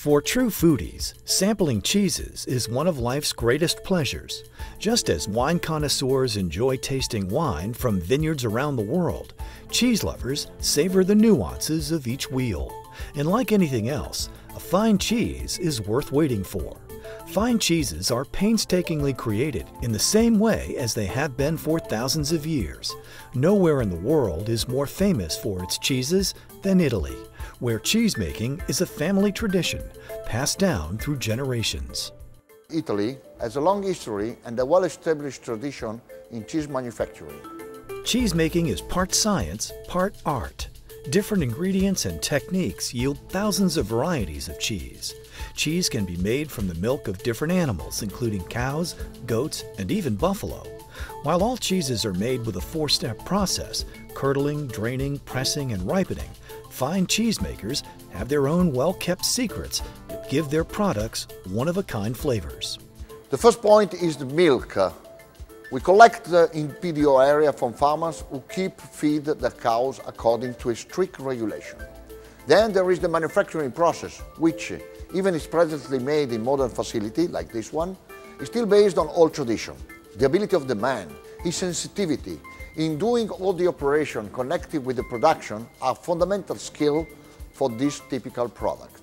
For true foodies, sampling cheeses is one of life's greatest pleasures. Just as wine connoisseurs enjoy tasting wine from vineyards around the world, cheese lovers savor the nuances of each wheel. And like anything else, a fine cheese is worth waiting for. Fine cheeses are painstakingly created in the same way as they have been for thousands of years. Nowhere in the world is more famous for its cheeses than Italy, where cheesemaking is a family tradition passed down through generations. Italy has a long history and a well-established tradition in cheese manufacturing. Cheesemaking is part science, part art. Different ingredients and techniques yield thousands of varieties of cheese. Cheese can be made from the milk of different animals, including cows, goats, and even buffalo. While all cheeses are made with a four-step process, curdling, draining, pressing, and ripening, fine cheesemakers have their own well-kept secrets that give their products one-of-a-kind flavors. The first point is the milk. We collect the PDO area from farmers who feed the cows according to a strict regulation. Then there is the manufacturing process, which, even is presently made in modern facility like this one, is still based on old tradition. The ability of the man, his sensitivity in doing all the operation connected with the production are fundamental skill for this typical product.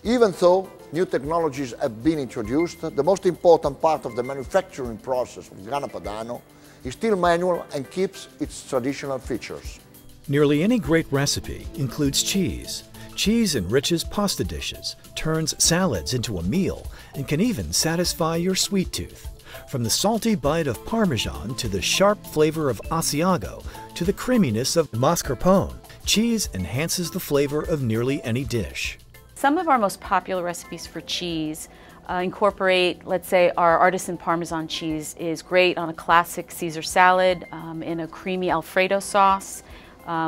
Even though new technologies have been introduced, the most important part of the manufacturing process of Grana Padano is still manual and keeps its traditional features. Nearly any great recipe includes cheese. Cheese enriches pasta dishes, turns salads into a meal, and can even satisfy your sweet tooth. From the salty bite of Parmesan to the sharp flavor of Asiago to the creaminess of mascarpone, cheese enhances the flavor of nearly any dish. Some of our most popular recipes for cheese incorporate, let's say, our artisan Parmesan cheese is great on a classic Caesar salad, in a creamy Alfredo sauce.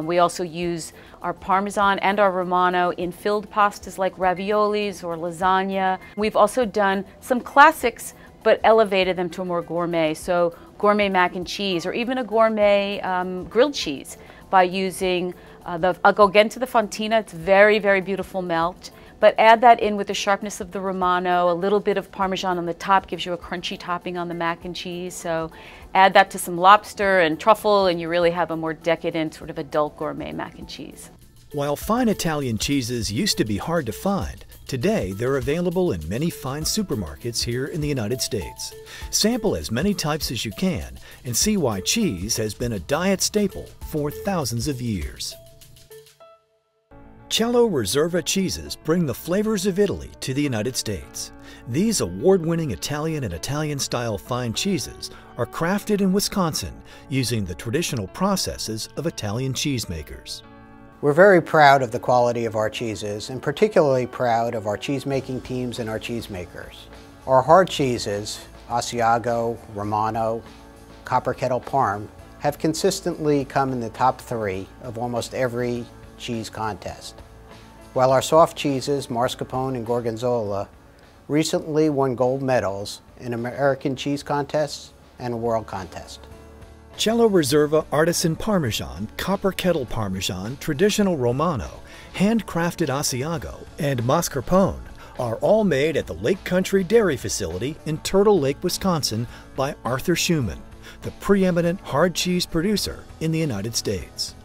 We also use our Parmesan and our Romano in filled pastas like raviolis or lasagna. We've also done some classics but elevated them to a more gourmet, so gourmet mac and cheese or even a gourmet grilled cheese by using I'll go again to the fontina. It's very, very beautiful melt, but add that in with the sharpness of the Romano. A little bit of Parmesan on the top gives you a crunchy topping on the mac and cheese. So add that to some lobster and truffle and you really have a more decadent, sort of adult gourmet mac and cheese. While fine Italian cheeses used to be hard to find, today they're available in many fine supermarkets here in the United States. Sample as many types as you can and see why cheese has been a diet staple for thousands of years. Cello Reserva cheeses bring the flavors of Italy to the United States. These award-winning Italian and Italian-style fine cheeses are crafted in Wisconsin using the traditional processes of Italian cheesemakers. We're very proud of the quality of our cheeses and particularly proud of our cheesemaking teams and our cheesemakers. Our hard cheeses, Asiago, Romano, Copper Kettle Parm, have consistently come in the top 3 of almost every cheese contest, while our soft cheeses, mascarpone and gorgonzola, recently won gold medals in American cheese contests and a world contest. Cello Reserva Artisan Parmesan, Copper Kettle Parmesan, Traditional Romano, Handcrafted Asiago, and Mascarpone are all made at the Lake Country Dairy Facility in Turtle Lake, Wisconsin by Arthur Schuman, the preeminent hard cheese producer in the United States.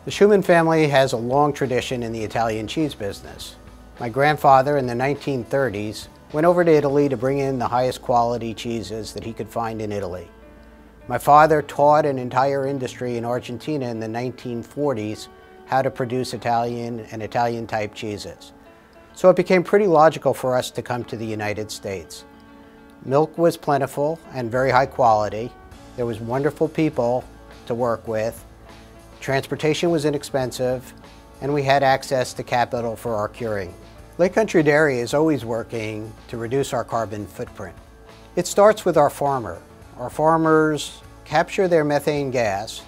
The Schuman family has a long tradition in the Italian cheese business. My grandfather in the 1930s went over to Italy to bring in the highest quality cheeses that he could find in Italy. My father taught an entire industry in Argentina in the 1940s how to produce Italian and Italian-type cheeses. So it became pretty logical for us to come to the United States. Milk was plentiful and very high quality. There was wonderful people to work with. Transportation was inexpensive, and we had access to capital for our curing. Lake Country Dairy is always working to reduce our carbon footprint. It starts with our farmer. Our farmers capture their methane gas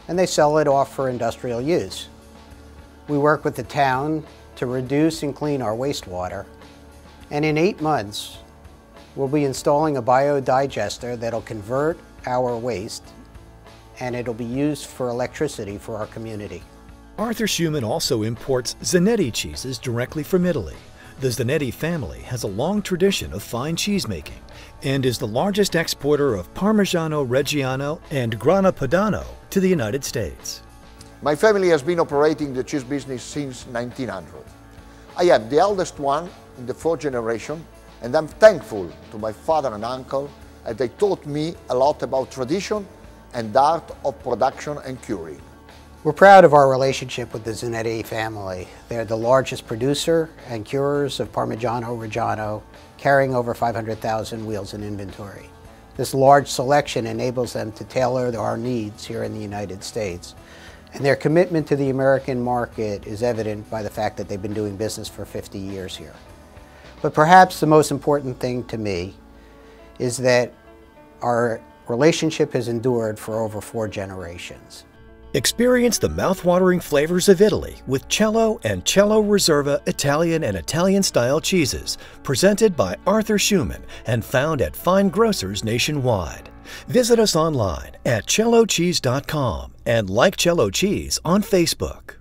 and they sell it off for industrial use. We work with the town to reduce and clean our wastewater, and in 8 months we'll be installing a biodigester that'll convert our waste and it'll be used for electricity for our community. Arthur Schuman also imports Zanetti cheeses directly from Italy. The Zanetti family has a long tradition of fine cheesemaking and is the largest exporter of Parmigiano Reggiano and Grana Padano to the United States. My family has been operating the cheese business since 1900. I am the eldest one in the fourth generation, and I'm thankful to my father and uncle as they taught me a lot about tradition and the art of production and curing. We're proud of our relationship with the Zanetti family. They're the largest producer and curers of Parmigiano Reggiano, carrying over 500,000 wheels in inventory. This large selection enables them to tailor our needs here in the United States. And their commitment to the American market is evident by the fact that they've been doing business for 50 years here. But perhaps the most important thing to me is that our relationship has endured for over 4 generations. Experience the mouth-watering flavors of Italy with Cello and Cello Reserva Italian and Italian-style cheeses, presented by Arthur Schuman and found at fine grocers nationwide. Visit us online at cellocheese.com and like Cello Cheese on Facebook.